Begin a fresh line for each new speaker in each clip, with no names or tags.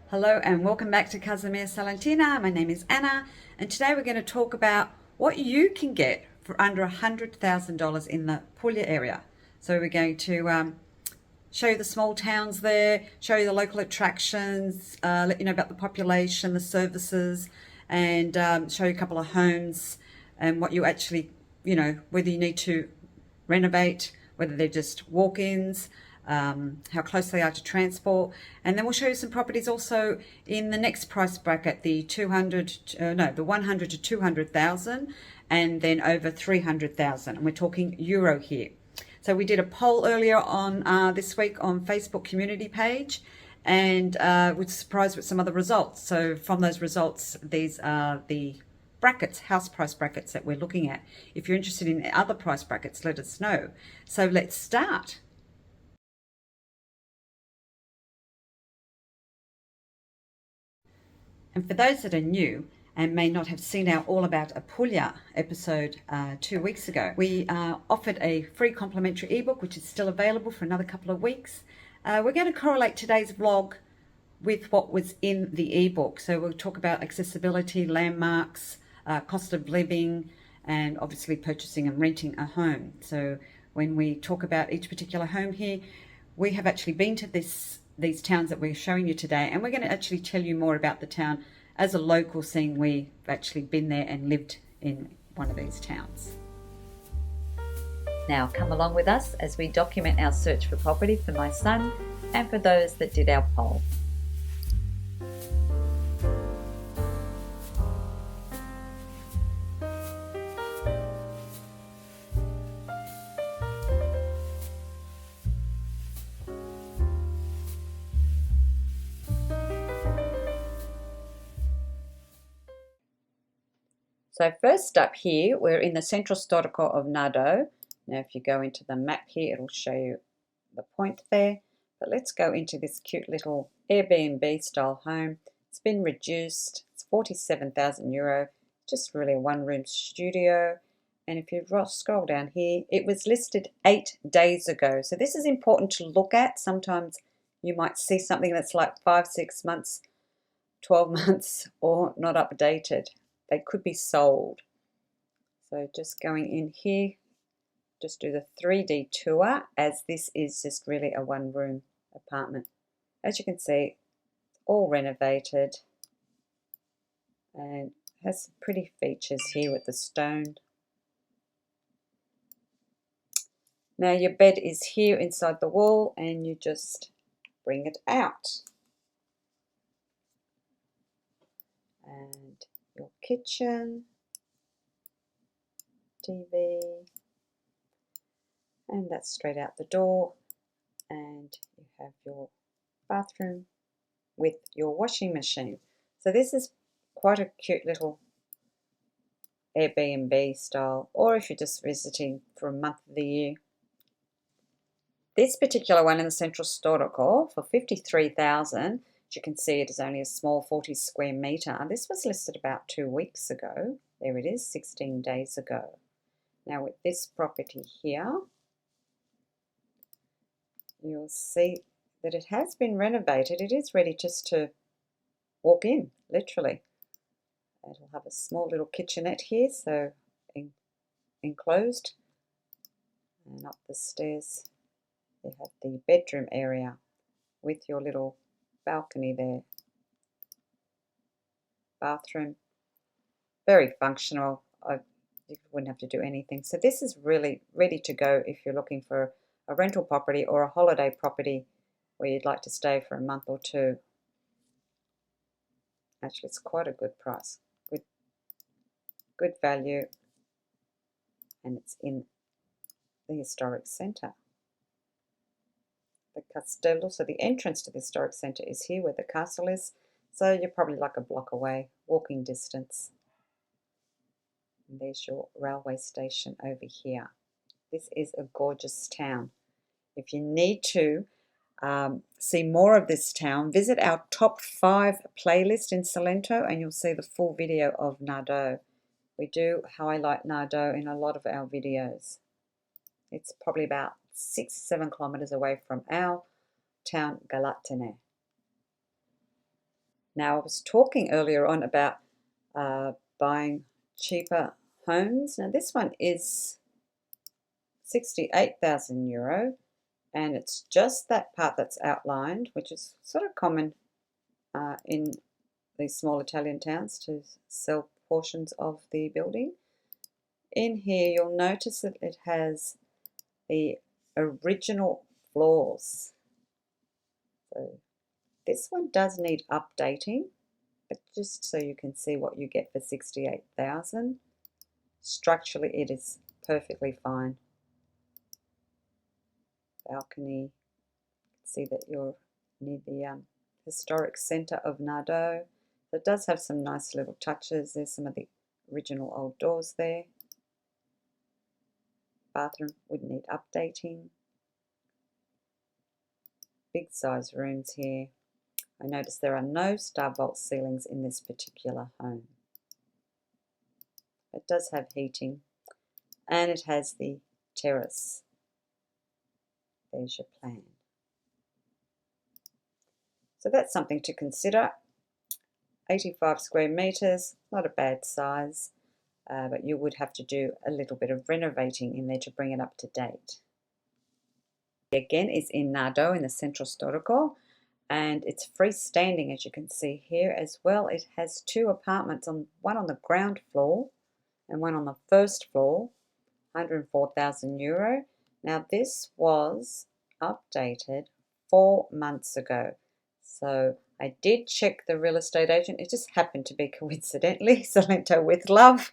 Hello and welcome back to Casa Salentina. My name is Anna, and today we're going to talk about what you can get for under $100,000 in the Puglia area. So we're going to show you the small towns there, show you the local attractions, let you know about the population, the services, and show you a couple of homes and what you actually, whether you need to renovate, whether they're just walk-ins, how close they are to transport, and then we'll show you some properties also in the next price bracket, the 100 to 200,000, and then over 300,000, and we're talking euro here. So we did a poll earlier on this week on Facebook community page, and was surprised with some of the results. So from those results, these are the brackets, house price brackets that we're looking at. If you're interested in other price brackets, let us know. So let's start. And for those that are new and may not have seen our All About Apulia episode 2 weeks ago, we offered a free complimentary ebook, which is still available for another couple of weeks. We're going to correlate today's vlog with what was in the ebook. So we'll talk about accessibility, landmarks, cost of living, and obviously purchasing and renting a home. So when we talk about each particular home here, we have actually been to these towns that we're showing you today, and we're going to actually tell you more about the town as a local, seeing we've actually been there and lived in one of these towns.
Now come along with us as we document our search for property for my son and for those that did our poll. So first up here, we're in the central storico of Nardo. Now if you go into the map here, it'll show you the point there. But let's go into this cute little Airbnb style home. It's been reduced. It's 47,000 euro. Just really a one-room studio. And if you scroll down here, it was listed 8 days ago. So this is important to look at. Sometimes you might see something that's like 5, 6 months, 12 months, or not updated. They could be sold. So just going in here, just do the 3D tour, as this is just really a one-room apartment. As you can see, all renovated and has some pretty features here with the stone. Now your bed is here inside the wall, and you just bring it out. And your kitchen, TV, and that's straight out the door. And you have your bathroom with your washing machine. So this is quite a cute little Airbnb style, or if you're just visiting for a month of the year. This particular one in the central storico for 53,000. As you can see, it is only a small 40 square meter. This was listed about 2 weeks ago. There it is, 16 days ago. Now with this property here, you'll see that it has been renovated. It is ready just to walk in, literally. It'll have a small little kitchenette here, so enclosed. And up the stairs, you have the bedroom area with your little balcony there. Bathroom, very functional. You wouldn't have to do anything. So this is really ready to go if you're looking for a rental property or a holiday property where you'd like to stay for a month or two. Actually, it's quite a good price, good value, and it's in the historic centre. The Castello, so the entrance to the historic centre is here where the castle is, so you're probably like a block away, walking distance. And there's your railway station over here. This is a gorgeous town. If you need to see more of this town, visit our top 5 playlist in Salento, and you'll see the full video of Nardo. We do highlight Nardo in a lot of our videos. It's probably about 6-7 kilometers away from our town, Galatone. Now, I was talking earlier on about buying cheaper homes. Now, this one is 68,000 euro, and it's just that part that's outlined, which is sort of common in these small Italian towns to sell portions of the building. In here, you'll notice that it has the original floors. So this one does need updating, but just so you can see what you get for 68,000. Structurally, it is perfectly fine. Balcony. See that you're near the historic centre of Nardo. So it does have some nice little touches. There's some of the original old doors there. Bathroom would need updating. Big size rooms here. I notice there are no star vault ceilings in this particular home. It does have heating, and it has the terrace. There's your plan. So that's something to consider. 85 square meters, not a bad size, but you would have to do a little bit of renovating in there to bring it up to date. Again, is in Nardo in the Centro Storico, and it's freestanding, as you can see here as well. It has two apartments, one on the ground floor and one on the first floor, 104,000 euro. Now this was updated 4 months ago. So I did check the real estate agent. It just happened to be coincidentally Salento with Love,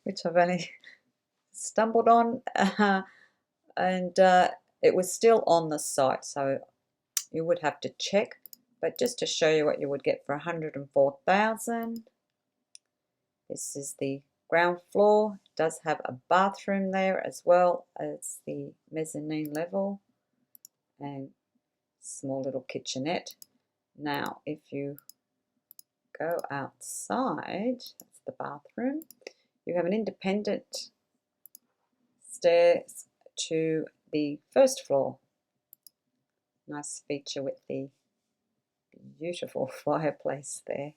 which I've only stumbled on, and it was still on the site. So you would have to check, but just to show you what you would get for 104,000. This is the ground floor. It does have a bathroom there as well as the mezzanine level and small little kitchenette. Now, if you go outside, that's the bathroom, you have an independent stairs to the first floor. Nice feature with the beautiful fireplace there.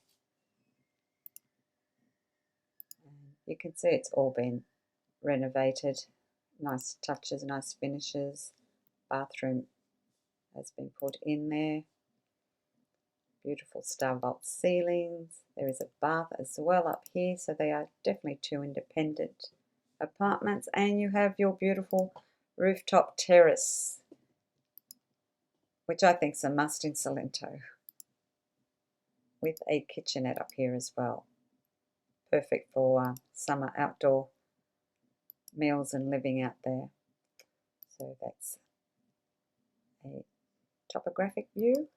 And you can see it's all been renovated. Nice touches, nice finishes. Bathroom has been put in there. Beautiful star vault ceilings. There is a bath as well up here, so they are definitely two independent apartments. And you have your beautiful rooftop terrace, which I think is a must in Salento, with a kitchenette up here as well. Perfect for summer outdoor meals and living out there. So that's a topographic view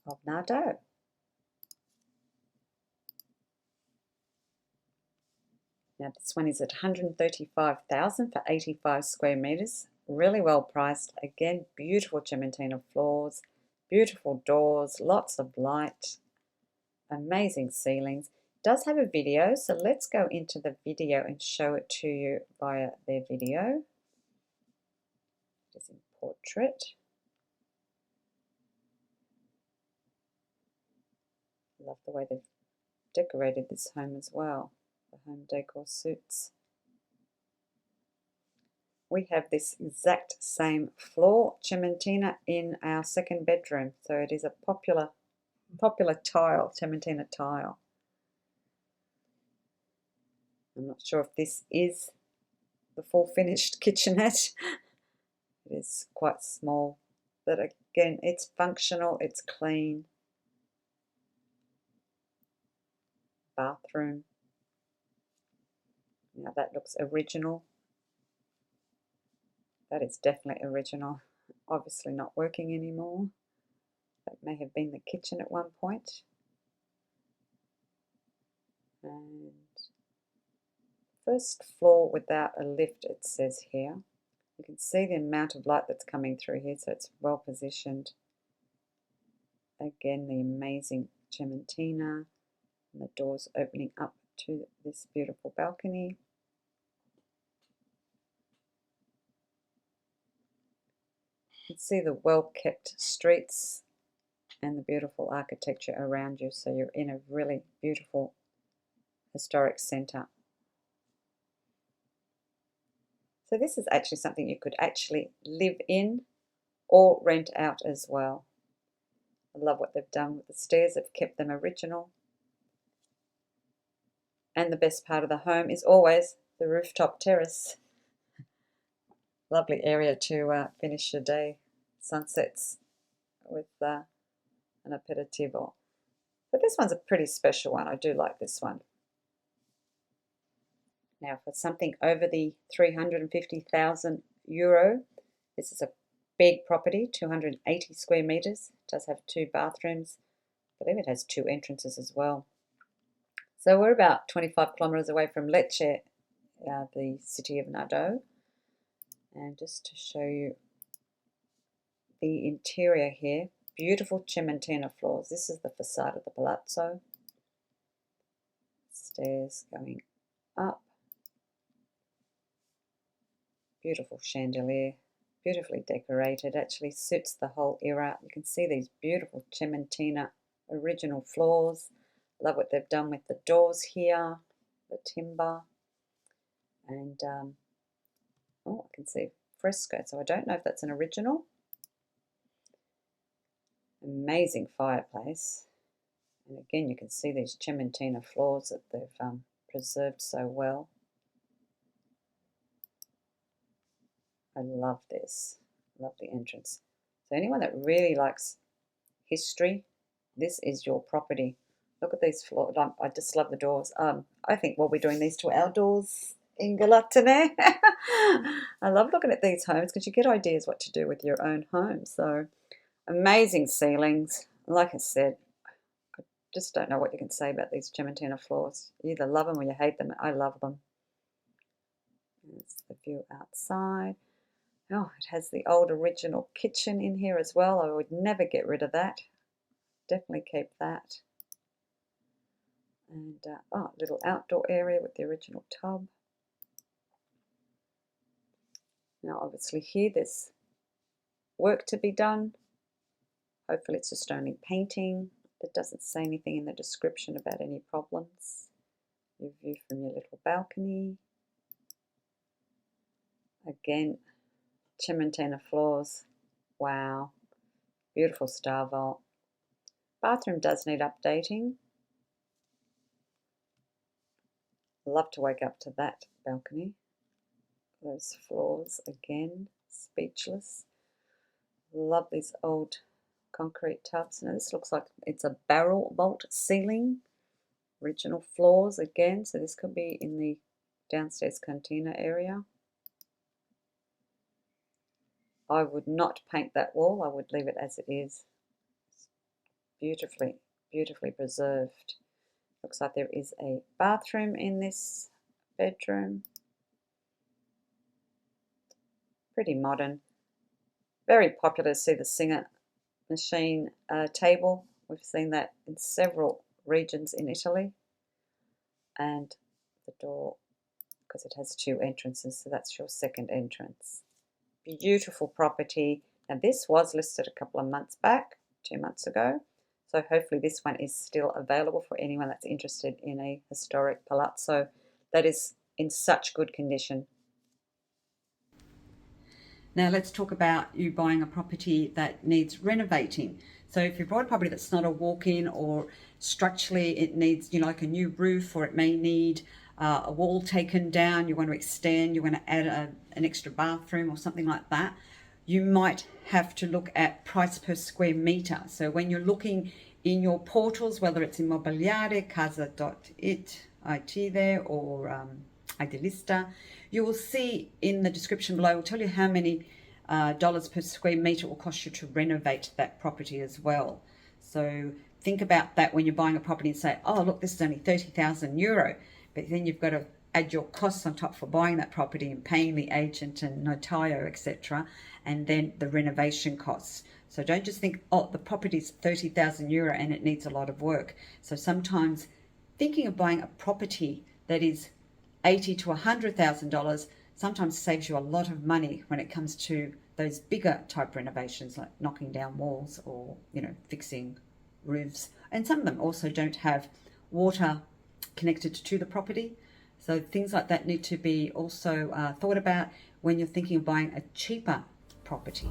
of Nardo. Now this one is at 135,000 for 85 square meters. Really well priced. Again, beautiful cementina floors, beautiful doors, lots of light, amazing ceilings. It does have a video, so let's go into the video and show it to you via their video. It is in portrait. Love the way they've decorated this home as well. The home decor suits. We have this exact same floor cementina in our second bedroom, so it is a popular tile, cementina tile. I'm not sure if this is the full finished kitchenette. It is quite small, but again, it's functional, it's clean. Bathroom. Now that looks original. That is definitely original. Obviously not working anymore. That may have been the kitchen at one point. And first floor without a lift, it says here. You can see the amount of light that's coming through here, so it's well positioned. Again, the amazing cementina, and the doors opening up to this beautiful balcony. You can see the well-kept streets and the beautiful architecture around you. So you're in a really beautiful historic centre. So this is actually something you could actually live in or rent out as well. I love what they've done with the stairs. They've kept them original. And the best part of the home is always the rooftop terrace. Lovely area to finish your day. Sunsets with an aperitivo. But this one's a pretty special one. I do like this one. Now for something over the 350,000 euro, this is a big property, 280 square meters. It does have 2 bathrooms. I believe it has 2 entrances as well. So we're about 25 kilometers away from Lecce, the city of Nardo. And just to show you the interior here, beautiful cementina floors. This is the facade of the palazzo. Stairs going up. Beautiful chandelier, beautifully decorated. Actually suits the whole era. You can see these beautiful cementina original floors. Love what they've done with the doors here, the timber, and oh, I can see fresco. So I don't know if that's an original. Amazing fireplace, and again you can see these cementina floors that they've preserved so well. I love this. Love the entrance. So anyone that really likes history, this is your property. Look at these floors. I just love the doors. I think we'll be doing these to our doors in Galatone. I love looking at these homes because you get ideas what to do with your own home. So amazing ceilings. Like I said, I just don't know what you can say about these cementina floors. You either love them or you hate them. I love them. There's the view outside. Oh, it has the old original kitchen in here as well. I would never get rid of that. Definitely keep that. And oh, little outdoor area with the original tub. Now obviously here there's work to be done. Hopefully it's just only painting. It doesn't say anything in the description about any problems. Your view from your little balcony. Again, cementina floors. Wow. Beautiful star vault. Bathroom does need updating. Love to wake up to that balcony. Those floors again, speechless. Love these old concrete tubs. Now this looks like it's a barrel vault ceiling. Original floors again, so this could be in the downstairs cantina area. I would not paint that wall. I would leave it as it is. It's beautifully, beautifully preserved. Looks like there is a bathroom in this bedroom. Pretty modern. Very popular to see the Singer machine table. We've seen that in several regions in Italy. And the door, because it has 2 entrances, so that's your second entrance. Beautiful property. Now this was listed a couple of months back, 2 months ago. So hopefully this one is still available for anyone that's interested in a historic palazzo that is in such good condition.
Now let's talk about you buying a property that needs renovating. So if you bought a property that's not a walk-in, or structurally it needs, like a new roof, or it may need a wall taken down, you want to extend, you want to add an extra bathroom or something like that, you might have to look at price per square meter. So when you're looking in your portals, whether it's Immobiliare, Casa.it there, or Idealista, you will see in the description below, it will tell you how many dollars per square meter it will cost you to renovate that property as well. So think about that when you're buying a property and say, oh look, this is only 30,000 euro, but then you've got to add your costs on top for buying that property and paying the agent and notario, etc., and then the renovation costs. So don't just think, oh, the property's 30,000 euro and it needs a lot of work. So sometimes thinking of buying a property that is $80,000 to $100,000 sometimes saves you a lot of money when it comes to those bigger type renovations, like knocking down walls or, fixing roofs. And some of them also don't have water connected to the property. So things like that need to be also thought about when you're thinking of buying a cheaper property.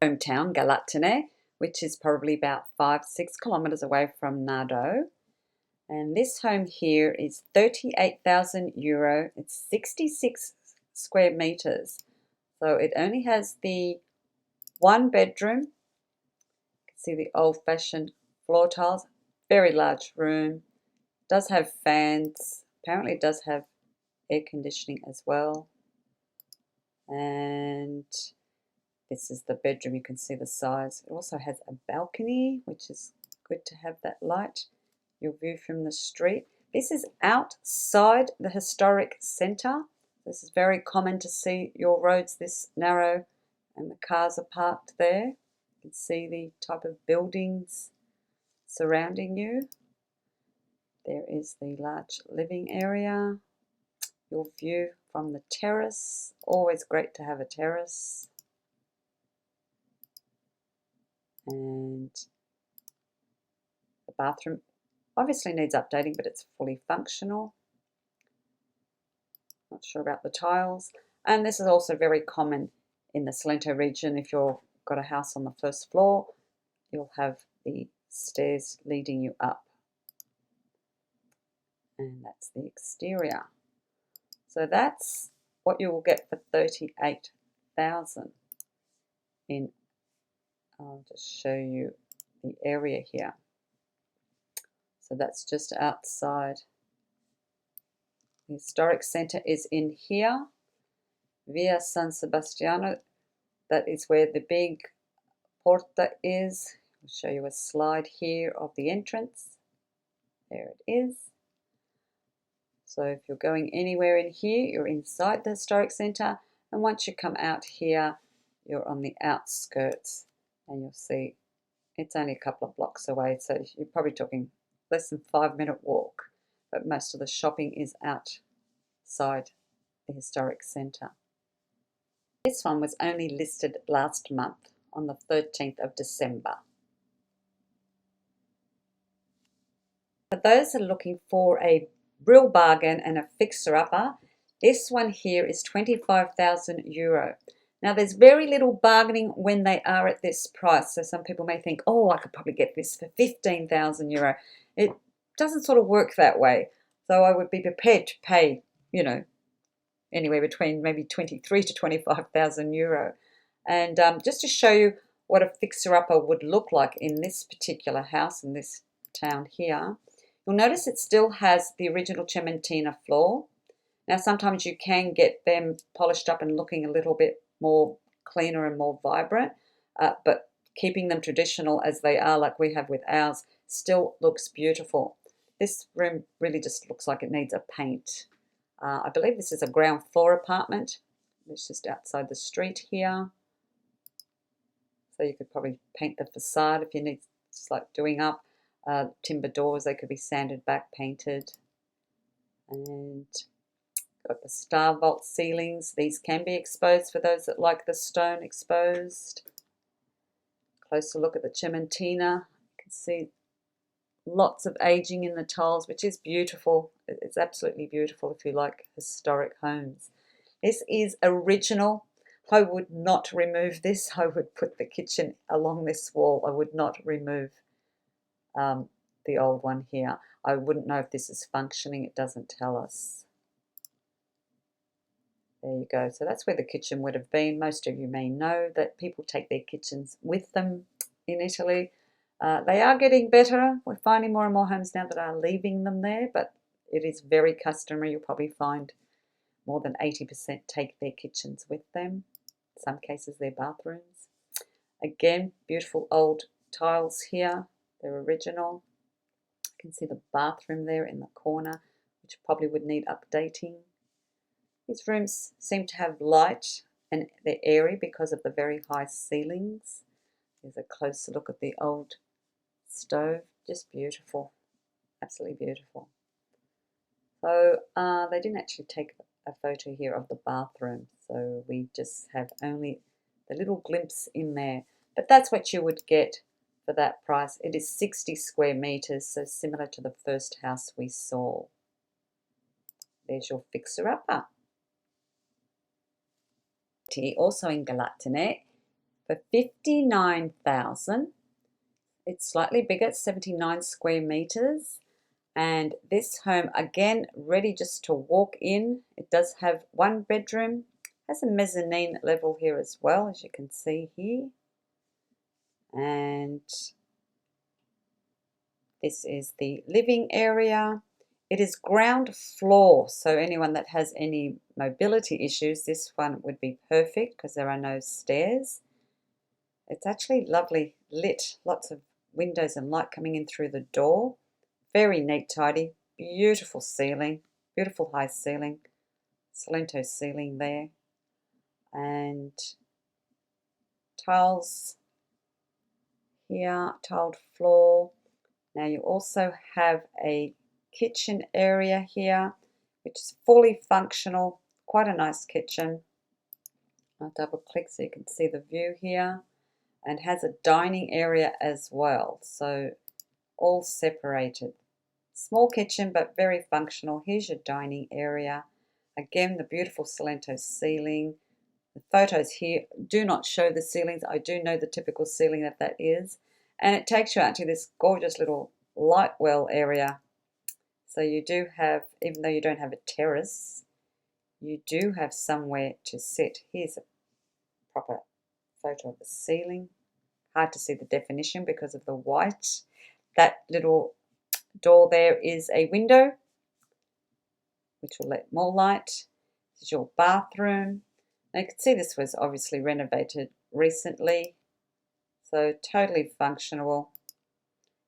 Hometown, Galatone, which is probably about 5-6 kilometers away from Nardo. And this home here is €38,000. It's 66 square meters. So it only has the one bedroom. You can see the old-fashioned floor tiles. Very large room. Does have fans. Apparently it does have air conditioning as well. And this is the bedroom. You can see the size. It also has a balcony, which is good to have that light. Your view from the street. This is outside the historic centre. This is very common to see your roads this narrow and the cars are parked there. You can see the type of buildings surrounding you. There is the large living area. Your view from the terrace. Always great to have a terrace. And the bathroom obviously needs updating, but it's fully functional. Not sure about the tiles. And this is also very common in the Salento region. If you've got a house on the first floor, you'll have the stairs leading you up. And that's the exterior. So that's what you will get for $38,000 in. I'll just show you the area here. So that's just outside. The historic centre is in here, Via San Sebastiano. That is where the big porta is. I'll show you a slide here of the entrance. There it is. So if you're going anywhere in here, you're inside the historic centre. And once you come out here, you're on the outskirts. And you'll see it's only a couple of blocks away. So you're probably talking less than 5-minute walk. But most of the shopping is outside the historic centre. This one was only listed last month on the 13th of December. For those that are looking for a real bargain and a fixer-upper, this one here is €25,000. Now there's very little bargaining when they are at this price. So some people may think, oh, I could probably get this for €15,000. It doesn't sort of work that way. So I would be prepared to pay, anywhere between maybe €23,000 to €25,000. And just to show you what a fixer-upper would look like in this particular house, in this town here, you'll notice it still has the original cementina floor. Now sometimes you can get them polished up and looking a little bit more cleaner and more vibrant, but keeping them traditional as they are, like we have with ours, still looks beautiful. This room really just looks like it needs a paint. I believe this is a ground floor apartment. It's just outside the street here. So you could probably paint the facade if you need slight doing up. Timber doors, they could be sanded back, painted. And got the star vault ceilings. These can be exposed for those that like the stone exposed. Closer look at the cementina. You can see lots of aging in the tiles, which is beautiful. It's absolutely beautiful if you like historic homes. This is original. I would not remove this. I would put the kitchen along this wall. I would not remove the old one here. I wouldn't know if this is functioning. It doesn't tell us. There you go. So that's where the kitchen would have been. Most of you may know that people take their kitchens with them in Italy. They are getting better. We're finding more and more homes now that are leaving them there, but it is very customary. You'll probably find more than 80% take their kitchens with them. In some cases, their bathrooms. Again, beautiful old tiles here. They're original. You can see the bathroom there in the corner, which probably would need updating. These rooms seem to have light and they're airy because of the very high ceilings. Here's a closer look at the old stove. Just beautiful. Absolutely beautiful. So they didn't actually take a photo here of the bathroom, so we just have only the little glimpse in there. But that's what you would get for that price. It is 60 square meters, so similar to the first house we saw. There's your fixer-upper. Also in Galatone for 59,000. It's slightly bigger, 79 square meters. And this home, again, ready just to walk in. It does have one bedroom, has a mezzanine level here as well, as you can see here. And this is the living area. It is ground floor, so anyone that has any mobility issues, this one would be perfect because there are no stairs. It's actually lovely lit, lots of windows and light coming in through the door. Very neat, tidy, beautiful ceiling, beautiful high ceiling, Salento ceiling there, and tiles here, tiled floor. Now you also have a kitchen area here, which is fully functional, quite a nice kitchen. I'll double click so you can see the view here, and has a dining area as well, so all separated. Small kitchen, but very functional. Here's your dining area. Again, the beautiful Salento ceiling. The photos here do not show the ceilings. I do know the typical ceiling that is. And it takes you out to this gorgeous little light well area. So you do have, even though you don't have a terrace, you do have somewhere to sit. Here's a proper photo of the ceiling. Hard to see the definition because of the white. That little door there is a window which will let more light. This is your bathroom. Now you can see this was obviously renovated recently, so totally functional.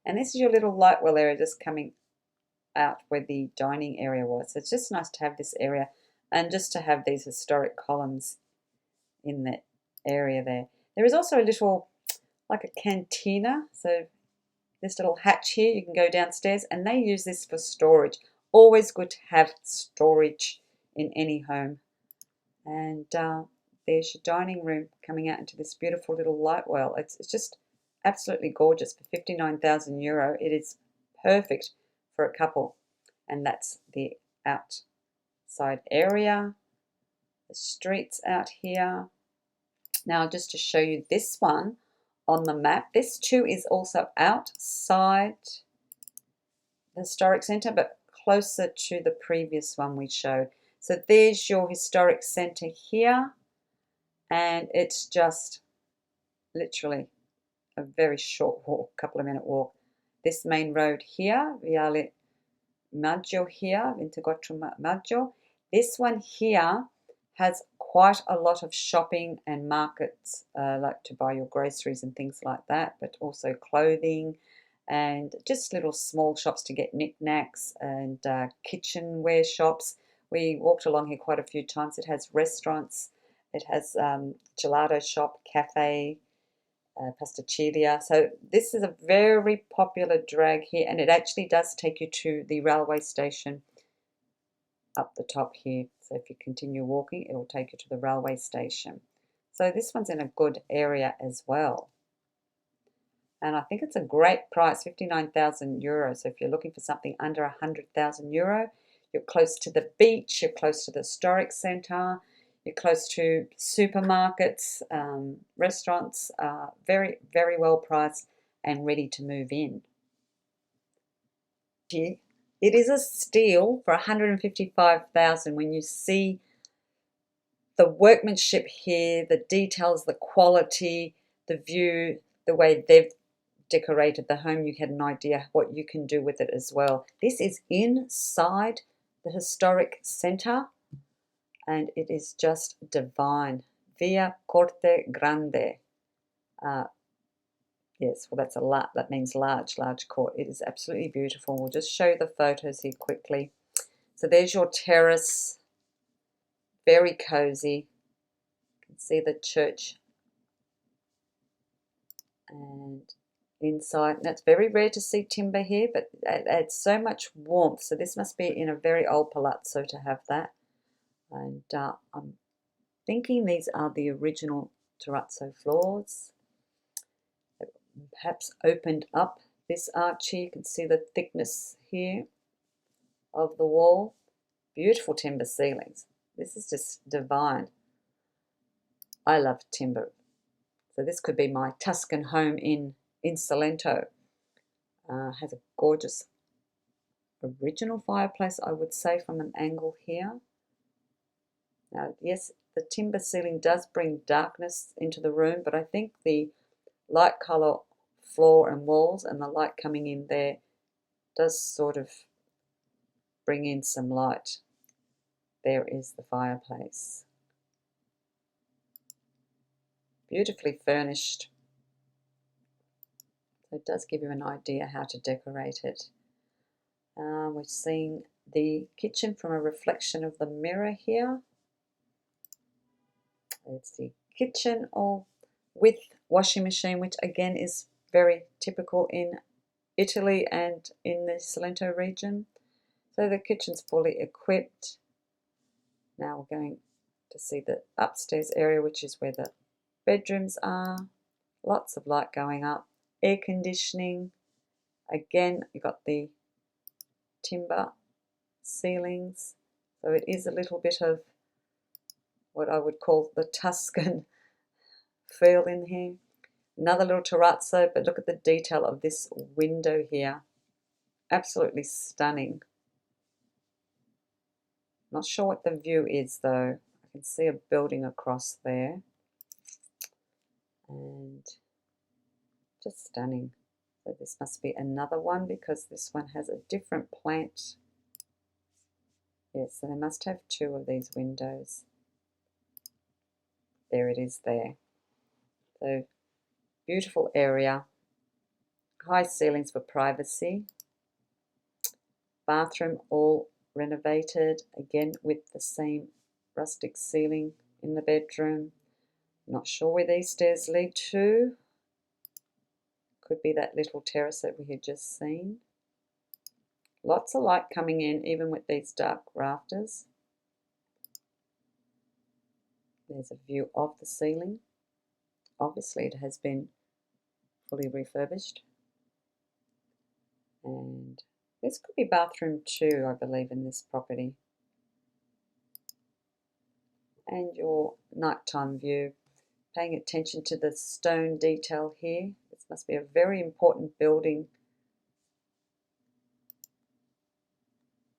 And this is your little light well area just coming out where the dining area was. So it's just nice to have this area and just to have these historic columns in the area there. There is also a little, like a cantina, so this little hatch here, you can go downstairs, and they use this for storage. Always good to have storage in any home. And there's your dining room coming out into this beautiful little light well. It's just absolutely gorgeous for 59,000 euro. It is perfect for a couple. And that's the outside area. The streets out here. Now just to show you this one on the map. This too is also outside the historic centre, but closer to the previous one we showed. So there's your historic centre here, and it's just literally a very short walk, couple of minute walk. This main road here, Viale Maggio here, 24 Maggio. This one here has quite a lot of shopping and markets, like to buy your groceries and things like that, but also clothing and just little small shops to get knickknacks and kitchenware shops. We walked along here quite a few times. It has restaurants, it has gelato shop, cafe, pasticceria. So this is a very popular drag here, and it actually does take you to the railway station up the top here. So if you continue walking, it will take you to the railway station. So this one's in a good area as well. And I think it's a great price, 59,000 euros. So if you're looking for something under 100,000 euro, you're close to the beach, you're close to the historic centre, you're close to supermarkets, restaurants, very, very well priced and ready to move in. It is a steal for 155,000 when you see the workmanship here, the details, the quality, the view, the way they've decorated the home. You get an idea what you can do with it as well. This is inside the historic centre. and it is just divine. Via Corte Grande. Yes, well that means large court. It is absolutely beautiful. We'll just show the photos here quickly. So there's your terrace, very cozy. You can see the church and inside. Now it's very rare to see timber here, but it adds so much warmth. So this must be in a very old palazzo to have that. And I'm thinking these are the original terrazzo floors. Perhaps opened up this arch here. You can see the thickness here of the wall. Beautiful timber ceilings. This is just divine. I love timber. So this could be my Tuscan home in Salento. Has a gorgeous original fireplace, I would say, from an angle here. Now, yes, the timber ceiling does bring darkness into the room, but I think the light colour floor and walls and the light coming in there does sort of bring in some light. There is the fireplace. Beautifully furnished. So it does give you an idea how to decorate it. We're seeing the kitchen from a reflection of the mirror here. It's the kitchen all with washing machine, which again is very typical in Italy and in the Salento region. So the kitchen's fully equipped. Now we're going to see the upstairs area, which is where the bedrooms are. Lots of light going up. Air conditioning. Again, you've got the timber ceilings. So it is a little bit of what I would call the Tuscan feel in here. Another little terrazzo, but look at the detail of this window here. Absolutely stunning. Not sure what the view is though. I can see a building across there. And just stunning. So this must be another one because this one has a different plant. Yes, so they must have two of these windows. There it is there. So beautiful area. High ceilings for privacy. Bathroom all renovated, again with the same rustic ceiling in the bedroom. Not sure where these stairs lead to. Could be that little terrace that we had just seen. Lots of light coming in, even with these dark rafters. There's a view of the ceiling. Obviously it has been fully refurbished. And this could be bathroom 2, I believe, in this property. And your nighttime view. Paying attention to the stone detail here. This must be a very important building.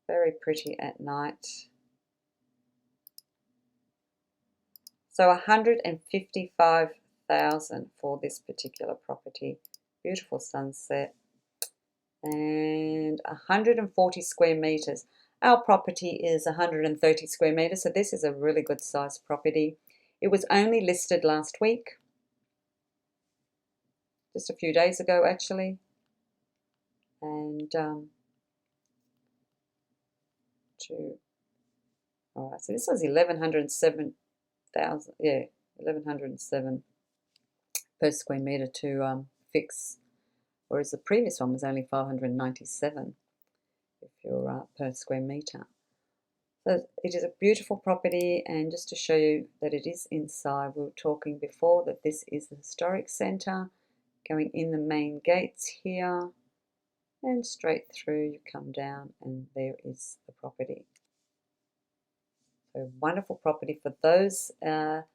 Very pretty at night. So 155,000 for this particular property. Beautiful sunset. And 140 square meters. Our property is 130 square meters, so this is a really good sized property. It was only listed last week, just a few days ago actually. And all right, so this was 1107,000, yeah, 1107 per square meter to fix, whereas the previous one was only 597 if you're per square meter. So it is a beautiful property, and just to show you that it is inside, we were talking before that this is the historic centre. Going in the main gates here, and straight through you come down, and there is the property. So wonderful property for those that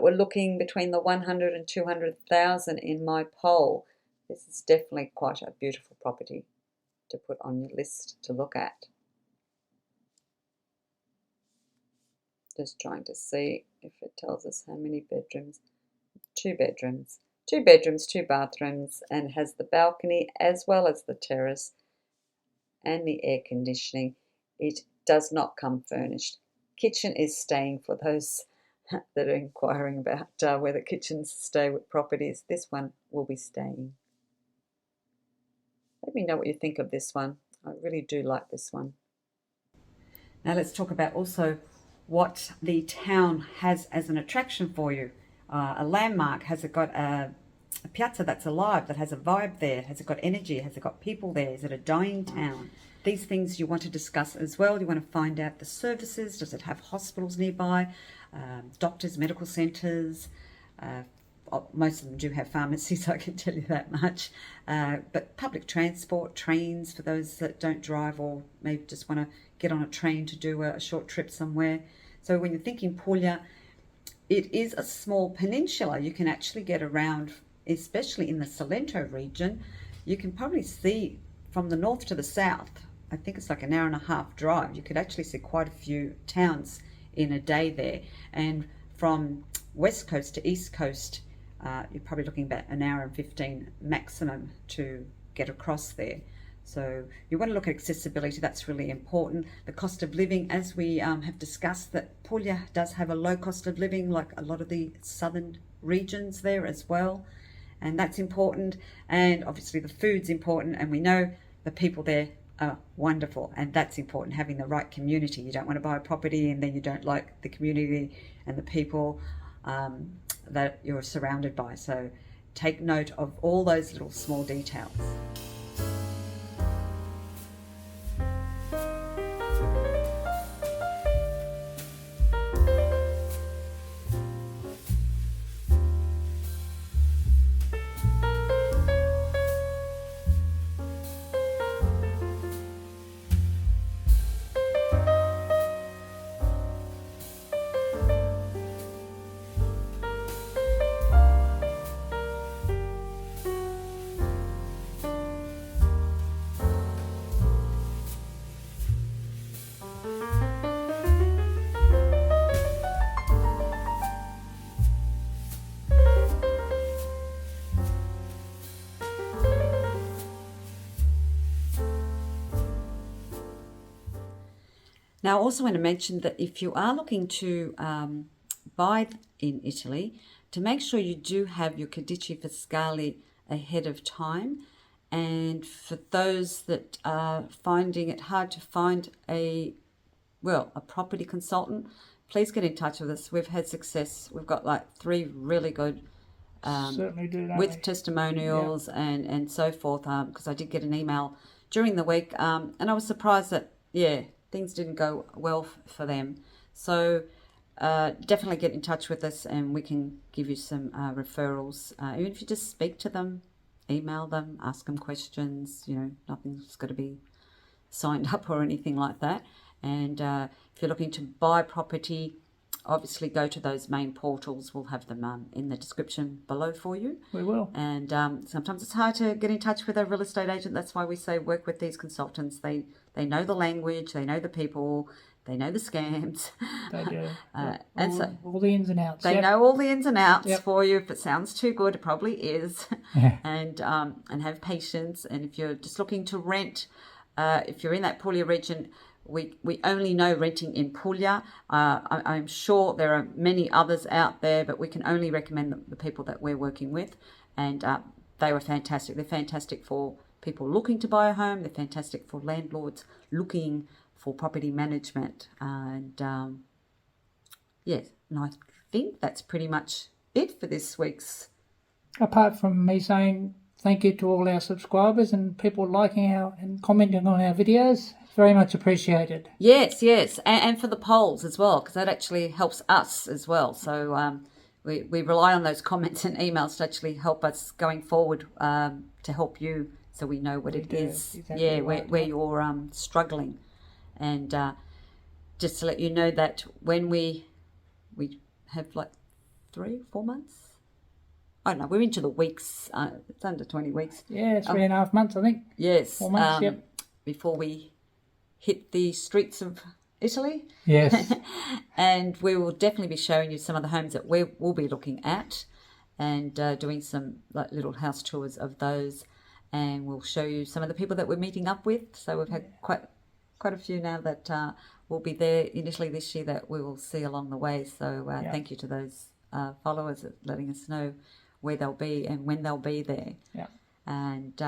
were looking between the 100 and 200,000 in my poll. This is definitely quite a beautiful property to put on your list to look at. Just trying to see if it tells us how many bedrooms. 2 bedrooms. 2 bedrooms, 2 bathrooms, and has the balcony as well as the terrace and the air conditioning. It does not come furnished. kitchen is staying for those that are inquiring about whether kitchens stay with properties. This one will be staying. Let me know what you think of this one. I really do like this one.
Now let's talk about also what the town has as an attraction for you. A landmark. Has it got a piazza that's alive, that has a vibe there? Has it got energy? Has it got people there? Is it a dying town? These things you want to discuss as well. You want to find out the services. Does it have hospitals nearby? Doctors, medical centres? Most of them do have pharmacies, I can tell you that much. But public transport, trains for those that don't drive or maybe just want to get on a train to do a short trip somewhere. So when you're thinking Puglia, it is a small peninsula. You can actually get around, especially in the Salento region. You can probably see from the north to the south. I think it's like an hour and a half drive. You could actually see quite a few towns in a day there. And from west coast to east coast, you're probably looking about an hour and 15 maximum to get across there. So you want to look at accessibility. That's really important. The cost of living, as we have discussed, that Puglia does have a low cost of living, like a lot of the southern regions there as well. And that's important. And obviously the food's important. And we know the people there are wonderful. And that's important, having the right community. You don't want to buy a property and then you don't like the community and the people that you're surrounded by. So take note of all those little small details. Now, I also want to mention that if you are looking to buy in Italy, to make sure you do have your codici fiscali ahead of time. And for those that are finding it hard to find a property consultant, please get in touch with us. We've had success. We've got like 3 really good
Certainly do, don't
with
we?
testimonials and so forth, because I did get an email during the week, and I was surprised that things didn't go well for them. So definitely get in touch with us and we can give you some referrals. Even if you just speak to them, email them, ask them questions, nothing's got to be signed up or anything like that. And if you're looking to buy property, obviously go to those main portals. We'll have them in the description below for you.
We will.
And sometimes it's hard to get in touch with a real estate agent. That's why we say work with these consultants. They know the language, they know the people, they know the scams.
They do.
And
all the ins and outs.
they know all the ins and outs for you. If it sounds too good, it probably is.
Yeah.
And have patience. And if you're just looking to rent, if you're in that Puglia region, we only know renting in Puglia. I'm sure there are many others out there, but we can only recommend the people that we're working with. And they were fantastic. They're fantastic for people looking to buy a home. They're fantastic for landlords looking for property management. And and I think that's pretty much it for this week's.
Apart from me saying thank you to all our subscribers and people liking and commenting on our videos, it's very much appreciated.
Yes, and for the polls as well, because that actually helps us as well. So we rely on those comments and emails to actually help us going forward, to help you, so we know what it is.
Exactly right,
where you're struggling, and just to let you know that when we have like 3 or 4 months. I don't know, we're into the weeks. It's under 20 weeks.
Yeah, 3.5 months, I think.
Yes.
4 months,
before we hit the streets of Italy.
Yes.
And we will definitely be showing you some of the homes that we will be looking at, and doing some like little house tours of those. And we'll show you some of the people that we're meeting up with. So we've had quite quite a few now that will be there initially this year that we will see along the way. So thank you to those followers letting us know where they'll be and when they'll be there.
Yeah.
And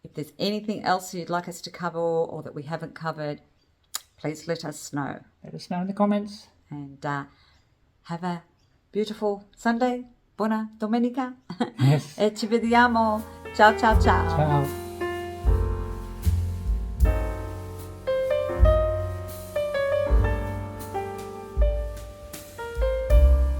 if there's anything else you'd like us to cover or that we haven't covered, please let us know.
Let us know in the comments.
And have a beautiful Sunday. Buona domenica.
Yes.
E ci vediamo. Ciao, ciao, ciao.
Ciao.